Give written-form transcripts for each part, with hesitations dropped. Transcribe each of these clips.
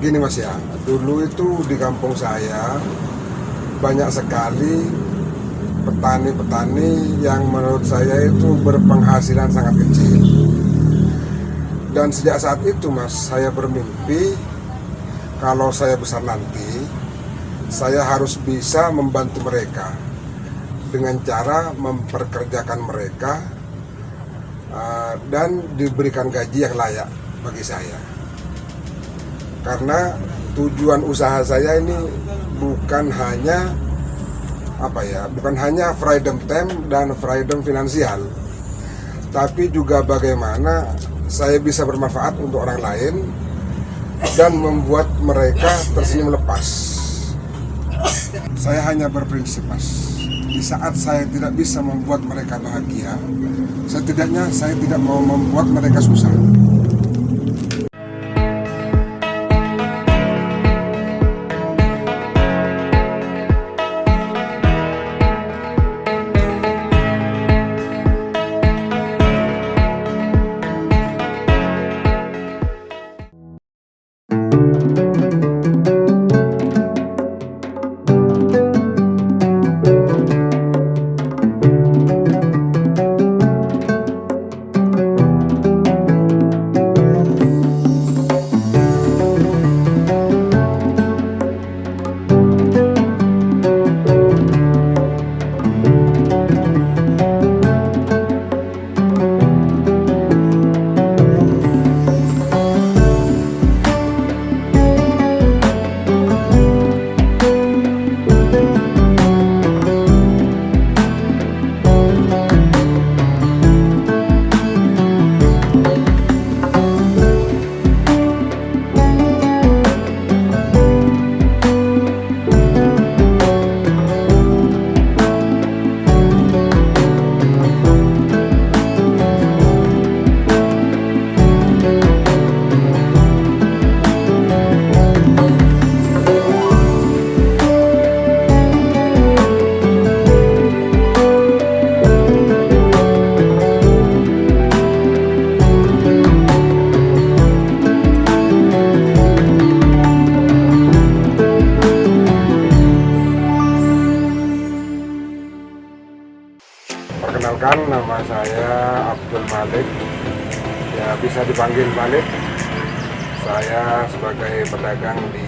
Gini Mas ya, dulu itu di kampung saya banyak sekali petani-petani yang menurut saya itu berpenghasilan sangat kecil. Dan sejak saat itu Mas, saya bermimpi kalau saya besar nanti, saya harus bisa membantu mereka dengan cara memperkerjakan mereka dan diberikan gaji yang layak bagi saya. Karena tujuan usaha saya ini bukan hanya bukan hanya freedom time dan freedom finansial, tapi juga bagaimana saya bisa bermanfaat untuk orang lain dan membuat mereka tersenyum lepas. Saya hanya berprinsip Mas, di saat saya tidak bisa membuat mereka bahagia, setidaknya saya tidak mau membuat mereka susah. Perkenalkan, nama saya Abdul Malik, ya bisa dipanggil Malik. Saya sebagai pedagang di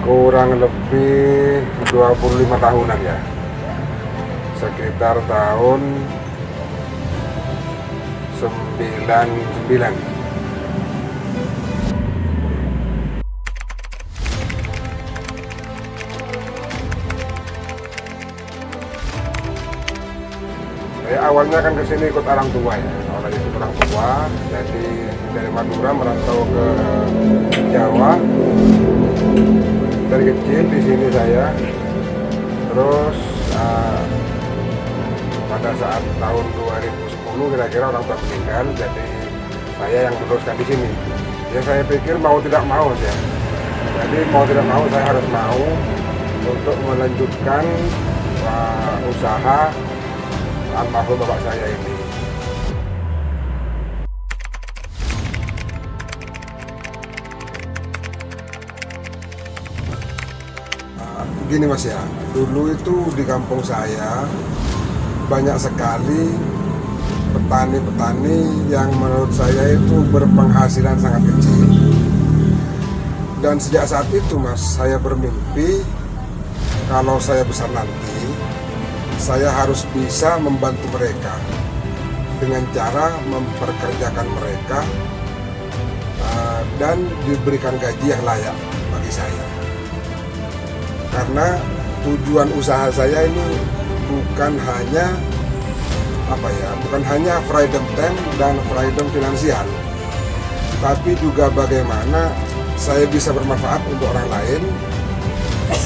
Kurang lebih 25 tahunan ya, sekitar tahun 99. Awalnya kan kesini ikut orang tua ya, awalnya ikut orang tua, jadi dari Madura merantau ke Jawa. Dari kecil di sini saya, terus pada saat tahun 2010 kira-kira orang tua meninggal, jadi saya yang meneruskan di sini. Ya saya pikir mau tidak mau ya, jadi mau tidak mau saya harus mau untuk melanjutkan usaha almarhum bapak saya ini. Gini mas ya, dulu itu di kampung saya banyak sekali petani-petani yang menurut saya itu berpenghasilan sangat kecil. Dan sejak saat itu mas, saya bermimpi kalau saya besar nanti, saya harus bisa membantu mereka dengan cara memperkerjakan mereka dan diberikan gaji yang layak bagi saya. Karena tujuan usaha saya ini bukan hanya freedom time dan freedom finansial, tapi juga bagaimana saya bisa bermanfaat untuk orang lain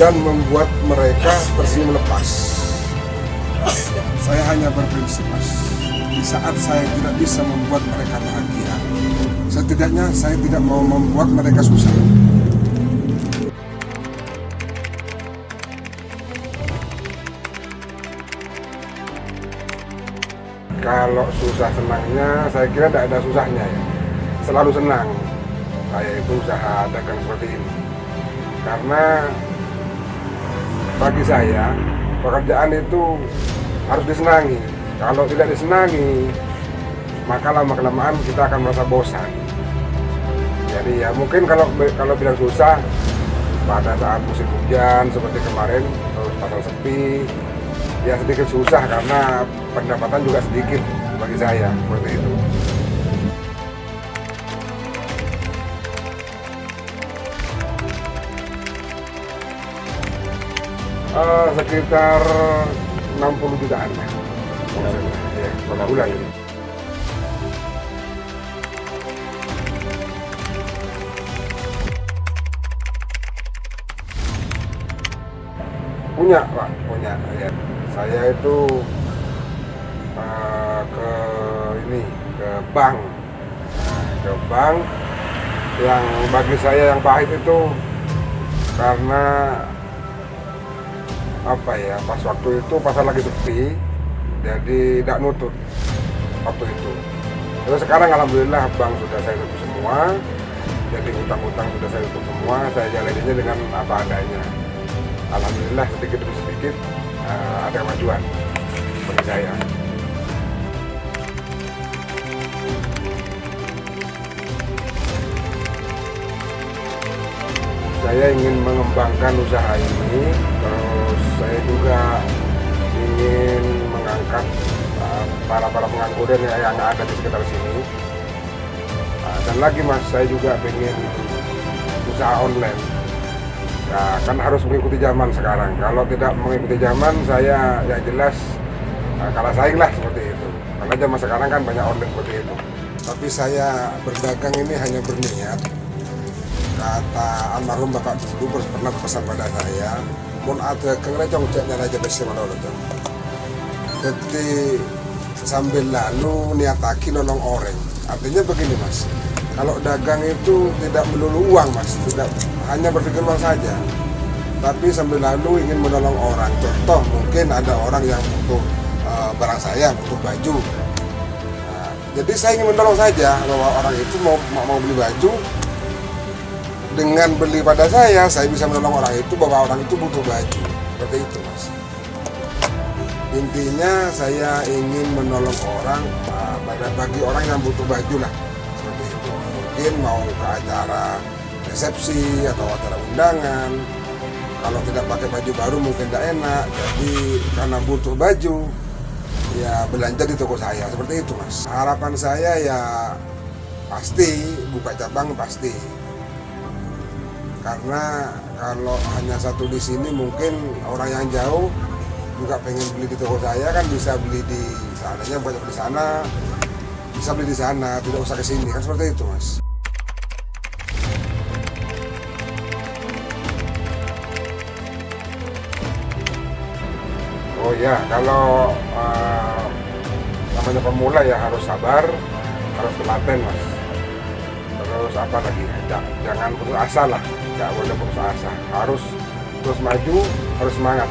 dan membuat mereka tersenyum lepas. Saya hanya berprinsip mas, di saat saya tidak bisa membuat mereka bahagia, setidaknya saya tidak mau membuat mereka susah. Kalau susah senangnya, saya kira tidak ada susahnya ya. Selalu senang saya itu usaha dagang seperti ini. Karena bagi saya, pekerjaan itu harus disenangi. Kalau tidak disenangi, maka lama-kelamaan kita akan merasa bosan. Jadi ya mungkin kalau bilang susah, pada saat musim hujan seperti kemarin, terus pasar sepi, ya sedikit susah karena pendapatan juga sedikit bagi saya, seperti itu. Sekitar 60 jutaan ya, per bulan. Punya Pak, punya ya. Saya itu ke bank yang bagi saya yang pahit itu karena pas waktu itu pasar lagi sepi, jadi tidak nutut waktu itu. Terus sekarang alhamdulillah bank sudah saya tutup semua, jadi utang-utang sudah saya tutup semua, saya jalaninnya dengan apa adanya. Alhamdulillah sedikit demi sedikit ada kemajuan bagi saya. Saya ingin mengembangkan usaha ini, terus saya juga ingin mengangkat para pengangguran yang ada di sekitar sini. Dan lagi mas, saya juga ingin usaha online. Nah, kan harus mengikuti zaman sekarang. Kalau tidak mengikuti zaman, saya ya jelas kalah saing lah seperti itu. Karena zaman sekarang kan banyak online seperti itu. Tapi saya berdagang ini hanya berniat. Kata almarhum bapak dulu pernah berpesan pada saya, mun ada kengerecong ceknya aja bersih mana itu. Jadi sambil lalu niataki nolong orang. Artinya begini mas, kalau dagang itu tidak melulu uang mas, tidak hanya berpikir uang saja, tapi sambil lalu ingin menolong orang. Contoh mungkin ada orang yang butuh barang saya, butuh baju. Nah, jadi saya ingin menolong saja bahwa orang itu mau beli baju. Dengan beli pada saya bisa menolong orang itu bahwa orang itu butuh baju. Seperti itu mas. Intinya saya ingin menolong orang, bagi orang yang butuh baju lah. Seperti itu. Mungkin mau ke acara resepsi atau acara undangan, kalau tidak pakai baju baru mungkin tidak enak, jadi karena butuh baju ya belanja di toko saya, seperti itu Mas. Harapan saya ya pasti buka cabang pasti, karena kalau hanya satu di sini mungkin orang yang jauh juga pengen beli di toko saya kan bisa beli di sananya, bukan beli di sana, bisa beli di sana, tidak usah ke sini, kan seperti itu Mas. Oh ya, kalau namanya pemula ya harus sabar, harus telaten Mas. Terus apa lagi? Jangan putus asa lah, nggak boleh putus asa. Harus terus maju, harus semangat.